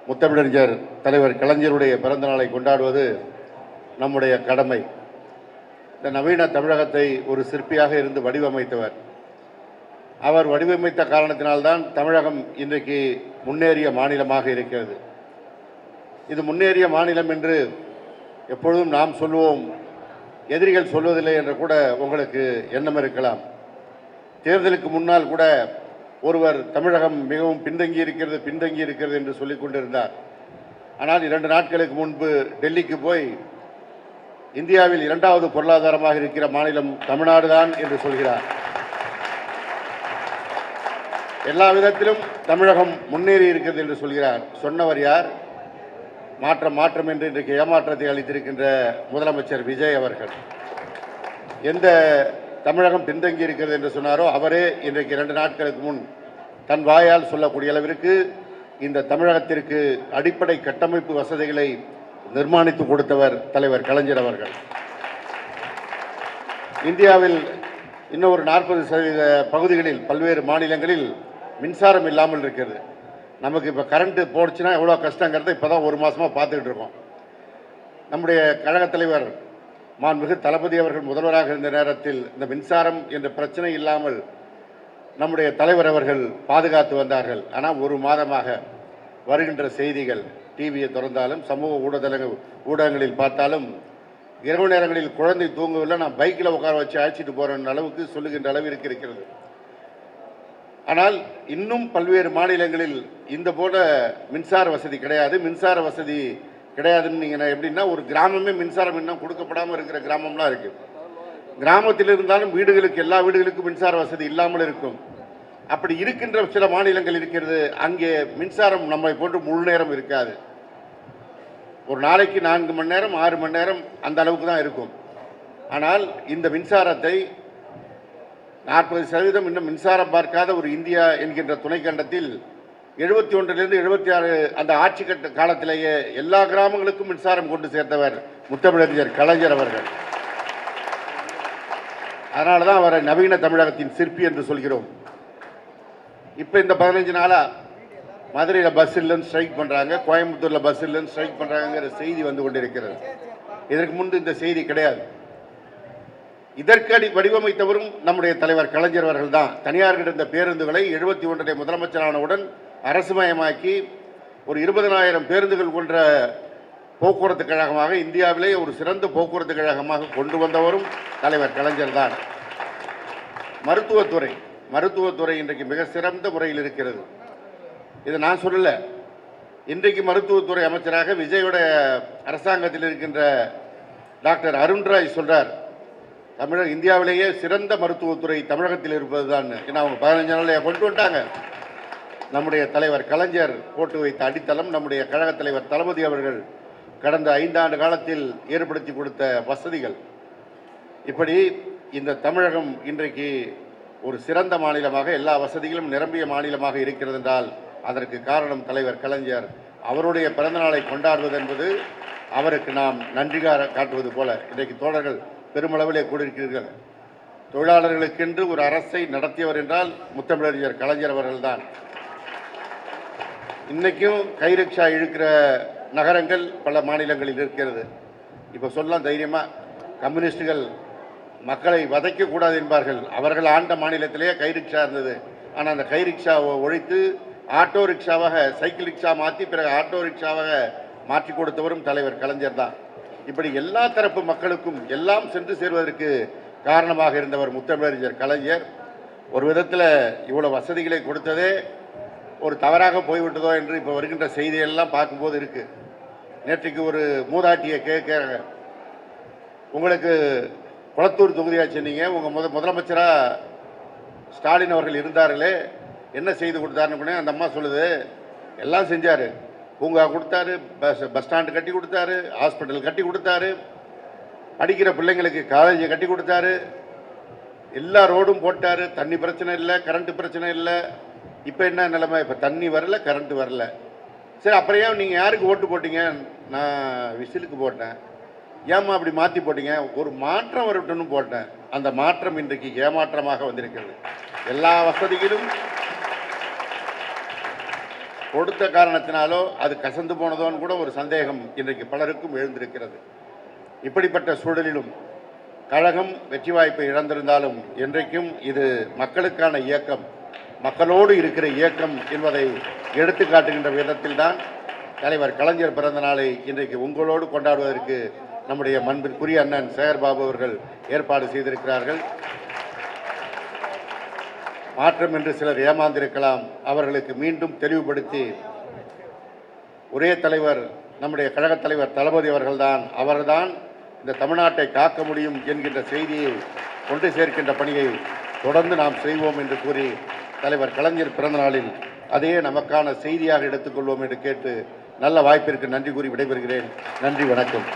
முத்தமிழறிஞர் தலைவர் கலைஞருடைய பிறந்த நாளை கொண்டாடுவது நம்முடைய கடமை. இந்த நவீன தமிழகத்தை ஒரு சிற்பியாக இருந்து வடிவமைத்தவர். அவர் வடிவமைத்த காரணத்தினால்தான் தமிழகம் இன்றைக்கு முன்னேறிய மாநிலமாக இருக்கிறது. இது முன்னேறிய மாநிலம் என்று எப்பொழுதும் நாம் சொல்லுவோம், எதிரிகள் சொல்வதில்லை என்று கூட உங்களுக்கு எண்ணம் இருக்கலாம். தேர்தலுக்கு முன்னால் கூட ஒருவர் தமிழகம் மிகவும் பின்தங்கி இருக்கிறது என்று சொல்லிக் கொண்டிருந்தார். ஆனால் 2 நாட்களுக்கு முன்பு டெல்லிக்கு போய் இந்தியாவில் 2வது பொருளாதாரமாக இருக்கிற மாநிலம் தமிழ்நாடு தான் என்று சொல்கிறார். எல்லா விதத்திலும் தமிழகம் முன்னேறி இருக்கிறது என்று சொல்கிறார். சொன்னவர் யார்? மாற்றம் என்று இன்றைக்கு ஏமாற்றத்தை அளித்திருக்கின்ற முதலமைச்சர் விஜய் அவர்கள். எந்த தமிழகம் பின்தங்கி இருக்கிறது என்று சொன்னாரோ அவரே இன்றைக்கு 2 நாட்களுக்கு முன் தன் வாயால் சொல்லக்கூடிய அளவிற்கு இந்த தமிழகத்திற்கு அடிப்படை கட்டமைப்பு வசதிகளை நிர்மாணித்து கொடுத்தவர் தலைவர் கலைஞர் அவர்கள். இந்தியாவில் இன்னும் ஒரு 40% பகுதிகளில் பல்வேறு மாநிலங்களில் மின்சாரம் இல்லாமல் இருக்கிறது. நமக்கு இப்போ கரண்ட்டு போடுச்சுன்னா எவ்வளோ கஷ்டங்கிறத இப்போ தான் 1 மாதமாக பார்த்துக்கிட்டு இருக்கோம். நம்முடைய கழகத் தலைவர் மாண்புமிகு தளபதி அவர்கள் முதல்வராக இருந்த நேரத்தில் இந்த மின்சாரம் என்ற பிரச்சனை இல்லாமல் நம்முடைய தலைவர் அவர்கள் பாதுகாத்து வந்தார்கள். ஆனால் 1 மாதமாக வருகின்ற செய்திகள் டிவியை திறந்தாலும் சமூக ஊடகங்களில் பார்த்தாலும் இரவு நேரங்களில் குழந்தை தூங்கவில்லை, நான் பைக்கில் உட்கார வச்சு அழைச்சிட்டு போகிற அளவுக்கு சொல்லுகின்ற அளவிற்கு இருக்கிறது. ஆனால் இன்னும் பல்வேறு மாநிலங்களில் இந்த போல மின்சார வசதி கிடையாது. மின்சார வசதி கிடையாதுன்னு நீங்கள் எப்படின்னா, ஒரு கிராமமே மின்சாரம் இன்னும் கொடுக்கப்படாமல் இருக்கிற கிராமம்லாம் இருக்குது. கிராமத்தில் இருந்தாலும் வீடுகளுக்கு எல்லா வீடுகளுக்கும் மின்சார வசதி இல்லாமல் இருக்கும். அப்படி இருக்கின்ற சில மாநிலங்கள் இருக்கிறது, அங்கே மின்சாரம் நம்மை போன்று முழு நேரம் இருக்காது. ஒரு நாளைக்கு 4 மணி நேரம் 6 மணி நேரம் அந்த அளவுக்கு தான் இருக்கும். ஆனால் இந்த மின்சாரத்தை 40% இன்னும் மின்சாரம் பார்க்காத ஒரு இந்தியா என்கின்ற துணைக்கண்டத்தில் 71லிருந்து 76 அந்த ஆட்சி காலத்திலேயே எல்லா கிராமங்களுக்கும் மின்சாரம் கொண்டு சேர்த்தவர் முத்தமிழறிஞர் கலைஞர் அவர்கள். அதனால தான் அவரை நவீன தமிழகத்தின் சிற்பி என்று சொல்கிறோம். இப்போ இந்த 15 நாளாக மதுரையில் பஸ் இல்லைன்னு ஸ்ட்ரைக் பண்ணுறாங்க, கோயம்புத்தூரில் பஸ் இல்லைன்னு ஸ்ட்ரைக் பண்ணுறாங்கிற செய்தி வந்து கொண்டிருக்கிறது. இதற்கு முன்பு இந்த செய்தி கிடையாது. இதற்கு வடிவமைத்தவரும் நம்முடைய தலைவர் கலைஞர் அவர்கள் தான். தனியார்கிட்ட இருந்த பேருந்துகளை 71 முதலமைச்சரானவுடன் அரசுமயமாக்கி ஒரு 20,000 பேருந்துகள் கொண்ட போக்குவரத்து கழகமாக இந்தியாவிலே ஒரு சிறந்த போக்குவரத்து கழகமாக கொண்டு வந்தவரும் தலைவர் கலைஞர் தான். மருத்துவத்துறை இன்றைக்கு மிக சிறந்த முறையில் இருக்கிறது. இதை நான் சொல்லல, இன்றைக்கு மருத்துவத்துறை அமைச்சராக விஜயோட அரசாங்கத்தில் இருக்கின்ற டாக்டர் அருண்ராய் சொல்றார், தமிழக இந்தியாவிலேயே சிறந்த மருத்துவத்துறை தமிழகத்தில் இருப்பது தான். ஏன்னா அவங்க 15 நாளில் கொண்டு வந்துட்டாங்க. நம்முடைய தலைவர் கலைஞர் போட்டு வைத்த அடித்தளம் நம்முடைய கழகத் தலைவர் தளபதி அவர்கள் கடந்த 5 ஆண்டு காலத்தில் ஏற்படுத்தி கொடுத்த வசதிகள். இப்படி இந்த தமிழகம் இன்றைக்கு ஒரு சிறந்த மாநிலமாக எல்லா வசதிகளும் நிரம்பிய மாநிலமாக இருக்கிறது என்றால் அதற்கு காரணம் தலைவர் கலைஞர். அவருடைய பிறந்தநாளை கொண்டாடுவது என்பது அவருக்கு நாம் நன்றி காட்டுவது போல. இன்றைக்கு தோழர்கள் பெருமளவிலே கூடியிருக்கிறீர்கள். தொழிலாளர்களுக்கென்று ஒரு அரசை நடத்தியவர் என்றால் முத்தமிழறிஞர் கலைஞர் அவர்கள்தான். இன்றைக்கும் கைரிக்ஷா இழுக்கிற நகரங்கள் பல மாநிலங்களில் இருக்கிறது. இப்போ சொல்லலாம் தைரியமாக, கம்யூனிஸ்டுகள் மக்களை வதைக்கக்கூடாது என்பார்கள். அவர்கள் ஆண்ட மாநிலத்திலேயே கைரிக்ஷா இருந்தது. ஆனால் அந்த கைரிக்ஷாவை ஒழித்து ஆட்டோ ரிக்ஷாவாக, சைக்கிள் ரிக்ஷா மாற்றி பிறகு ஆட்டோ ரிக்ஷாவாக மாற்றி கொடுத்தவரும் தலைவர் கலைஞர் தான். இப்படி எல்லா தரப்பு மக்களுக்கும் எல்லாம் சென்று சேர்வதற்கு காரணமாக இருந்தவர் முத்தமிழறிஞர் கலைஞர். ஒரு விதத்தில் இவ்வளோ வசதிகளை கொடுத்ததே ஒரு தவறாக போய்விட்டதோ என்று இப்போ வருகின்ற செய்தியெல்லாம் பார்க்கும்போது இருக்குது. நேற்றைக்கு ஒரு மூதாட்டியை கேட்குறாங்க, உங்களுக்கு குளத்தூர் தொகுதியாக சொன்னீங்க, உங்கள் முதலமைச்சராக ஸ்டாலின் அவர்கள் இருந்தார்களே, என்ன செய்து கொடுத்தாருன்னு அந்த அம்மா சொல்லுது, எல்லாம் செஞ்சார். பூங்கா கொடுத்தாரு, பஸ் ஸ்டாண்டு கட்டி கொடுத்தாரு, ஹாஸ்பிட்டல் கட்டி கொடுத்தாரு, படிக்கிற பிள்ளைங்களுக்கு காலேஜை கட்டி கொடுத்தாரு, எல்லா ரோடும் போட்டார், தண்ணி பிரச்சனை இல்லை, கரண்ட்டு பிரச்சனை இல்லை. இப்போ என்ன நிலைமை? இப்போ தண்ணி வரல, கரண்ட்டு வரல. சரி, அப்புறம் ஏன் நீங்கள் யாருக்கு ஓட்டு போட்டீங்க? நான் விசிலுக்கு போட்டேன். ஏம்மா அப்படி மாற்றி போட்டீங்க? ஒரு மாற்றம் வரட்டும்னு போட்டேன். அந்த மாற்றம் இன்றைக்கு ஏமாற்றமாக வந்திருக்கிறது. எல்லா வசதிகளும் கொடுத்த காரணத்தினாலோ அது கசந்து போனதோன்னு கூட ஒரு சந்தேகம் இன்றைக்கு பலருக்கும் எழுந்திருக்கிறது. இப்படிப்பட்ட சூழலிலும் கழகம் வெற்றி வாய்ப்பை இழந்திருந்தாலும் இன்றைக்கும் இது மக்களுக்கான இயக்கம், மக்களோடு இருக்கிற இயக்கம் என்பதை எடுத்து காட்டுகின்ற விதத்தில்தான் தலைவர் கலைஞர் பிறந்த நாளை இன்றைக்கு உங்களோடு கொண்டாடுவதற்கு நம்முடைய மண்பிற்குரிய அண்ணன் சேகர்பாபு அவர்கள் ஏற்பாடு செய்திருக்கிறார்கள். மாற்றம் என்று சிலர் ஏமாந்திருக்கலாம், அவர்களுக்கு மீண்டும் தெளிவுபடுத்தி ஒரே தலைவர் நம்முடைய கழகத் தலைவர் தளபதி அவர்தான் இந்த தமிழ்நாட்டை காக்க முடியும் என்கின்ற செய்தியை கொண்டு சேர்க்கின்ற பணியை தொடர்ந்து நாம் செய்வோம் என்று கூறி தலைவர் கலைஞர் பிறந்த நாளில் அதையே நமக்கான செய்தியாக எடுத்துக்கொள்வோம் என்று கேட்டு நல்ல வாய்ப்பிற்கு நன்றி கூறி விடைபெறுகிறேன். நன்றி, வணக்கம்.